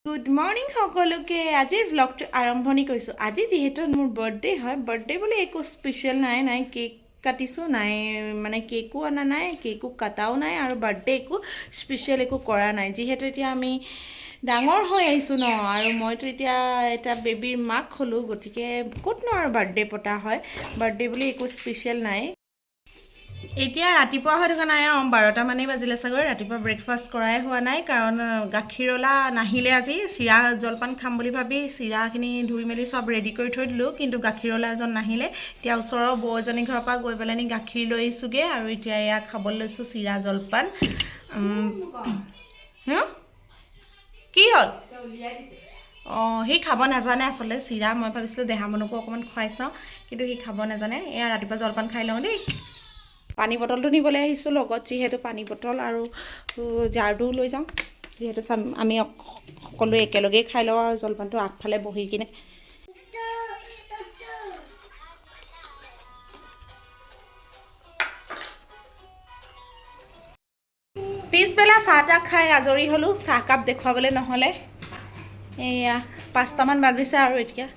Good morning সকলোকে আজিৰ ভ্লগটো আৰম্ভণি কৰিছোঁ। আজি যিহেতু মোৰ বাৰ্থডে হয়, বাৰ্থডে বুলি একো স্পেচিয়েল নাই কেক কাটিছোঁ নাই, মানে কেকো অনা নাই, কেকো কাটাও নাই আৰু বাৰ্থডে একো স্পেচিয়েল একো কৰা নাই। যিহেতু এতিয়া আমি ডাঙৰ হৈ আহিছোঁ ন, আৰু মইতো এতিয়া এটা বেবীৰ মাক হ'লোঁ, গতিকে ক'তনো আৰু বাৰ্থডে পতা হয়। বাৰ্থডে বুলি একো স্পেচিয়েল নাই। এতিয়া ৰাতিপুৱা হৈ থকা নাই, 12টা মানেই বাজিলে চাগৈ। ৰাতিপুৱা ব্ৰেকফাষ্ট কৰাই হোৱা নাই, কাৰণ গাখীৰৱালা নাহিলে। আজি চিৰা জলপান খাম বুলি ভাবি চিৰাখিনি ধুই মেলি চব ৰেডি কৰি থৈ দিলোঁ, কিন্তু গাখীৰৱালা এজন নাহিলে। এতিয়া ওচৰৰ বৌ এজনী ঘৰৰ পৰা গৈ পেলাই গাখীৰ লৈ আহিছোঁগৈ, আৰু এতিয়া এয়া খাবলৈ লৈছোঁ চিৰা জলপান। কি হ'ল? সি খাব নাজানে আচলতে চিৰা। মই ভাবিছিলোঁ দেহামনকো অকণমান খুৱাই চাওঁ, কিন্তু সি খাব নাজানে। এয়া ৰাতিপুৱা জলপান খাই লওঁ দেই। পানী বটলটো নিবলৈ আহিছোঁ লগত, যিহেতু পানী বটল আৰু জাৰটোও লৈ যাওঁ, যিহেতু আমি সকলোৱে একেলগেই খাই লওঁ আৰু জলপানটো আগফালে বহি কিনে। পিছবেলা চাহ তাহ খাই আজৰি হ'লোঁ, চাহকাপ দেখুৱাবলৈ নহ'লে। এয়া 5টামান বাজিছে আৰু এতিয়া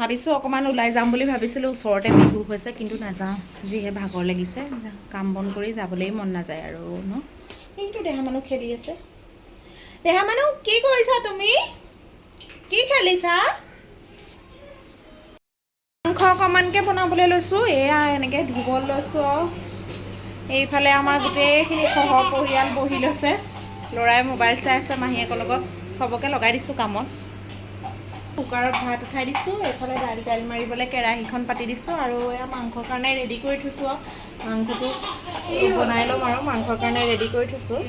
ভাবিছোঁ অকণমান ওলাই যাম বুলি ভাবিছিলোঁ। ওচৰতে বিহু হৈছে, কিন্তু নাযাওঁ, যিহে ভাগৰ লাগিছে। কাম বন কৰি যাবলৈ মন নাযায় আৰু ন। কিন্তু দেহা মানুহ খেলি আছে। দেহা মানুহ কি কৰিছা তুমি? কি খেলিছা? মাংস অকণমানকৈ বনাবলৈ লৈছোঁ। এয়া এনেকৈ ধুব লৈছোঁ আৰু এইফালে আমাৰ গোটেইখিনি সহ পৰিয়াল বহি লৈছে। ল'ৰাই মোবাইল চাই আছে মাহীয়েকৰ লগত। চবকে লগাই দিছোঁ কামত। কুকাৰত ভাত উঠাই দিছোঁ, এইফালে দাইল মাৰিবলৈ কেৰাহীখন পাতি দিছোঁ, আৰু এয়া মাংসৰ কাৰণে ৰেডি কৰি থৈছোঁ। আৰু মাংসটো বনাই ল'ম, আৰু মাংসৰ কাৰণে ৰেডি কৰি থৈছোঁ।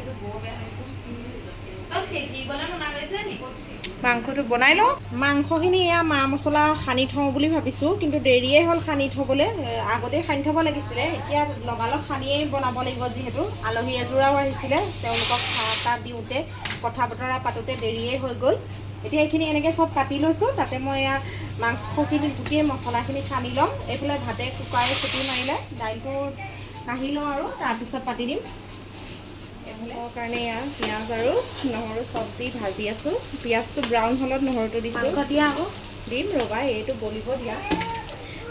মাংসটো বনাই লওঁ। মাংসখিনি এয়া মা মছলা সানি থওঁ বুলি ভাবিছোঁ, কিন্তু দেৰিয়ে হ'ল সানি থ'বলৈ। আগতেই সানি থ'ব লাগিছিলে, এতিয়া লগালগ সানিয়েই বনাব লাগিব, যিহেতু আলহী এযোৰাও আহিছিলে। তেওঁলোকক চাহ তাহ দিওঁতে কথা বতৰা পাতোঁতে দেৰিয়ে হৈ গ'ল। এতিয়া এইখিনি এনেকৈ চব কাটি লৈছোঁ। তাতে মই এয়া মাংসখিনি গোটেই মছলাখিনি সানি ল'ম। এইফালে ভাতে কুকাৰে চিটি মাৰিলে দাইলটো কাঢ়ি লওঁ, আৰু তাৰপিছত পাতি দিম। এইফালৰ কাৰণে এয়া পিঁয়াজ আৰু নহৰু চব দি ভাজি আছোঁ। পিঁয়াজটো ব্ৰাউন হ'লত নহৰুটো দিছোঁ। দিয়া আকৌ দিম ৰ'বা, এইটো গলিব দিয়া।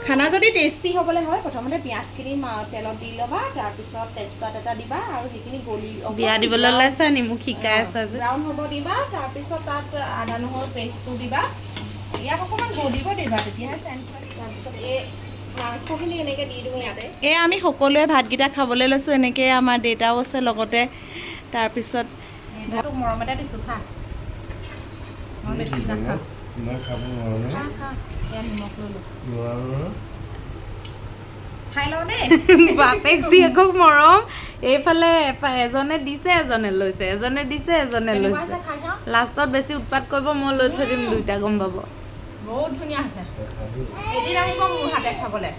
খানা যদি টেষ্টি হ'বলৈ হয়, প্ৰথমতে পিঁয়াজখিনি তেলত দি ল'বা, তাৰপিছত তেজপাত এটা দিবা, আৰু সেইখিনি গলি বিয়া দিবলৈ ওলাইছা নি? মোক শিকাই আছা যে। ব্ৰাউন হ'ব দিবা, তাৰপিছত তাত আদা নহৰু পেষ্টটো দিবা। ইয়াক অকণমান গলিব দিবা, তেতিয়াহে চেণ্ট হয়। তাৰপিছত এই মাংসখিনি এনেকৈ দি দিওঁ ইয়াতে। এয়া আমি সকলোৱে ভাতকেইটা খাবলৈ লৈছোঁ। এনেকৈ আমাৰ দেউতাও আছে লগতে। তাৰপিছত ভাতটো মৰমতে দিছোঁ, খা। মই বেছি নাখাওঁ। নিমখ ল'লোঁ, খাই লওঁ দেই। বাপেক জীয়েকক মৰম। এইফালে এজনে দিছে, এজনে লৈছে, এজনে দিছে, এজনে লৈছে। লাষ্টত বেছি উৎপাত কৰিব, মই লৈ থৈ দিম, দুইটা গম পাব। বহুত ধুনীয়া হৈছে। এদিন আহিব মোৰ হাতে খাবলৈ।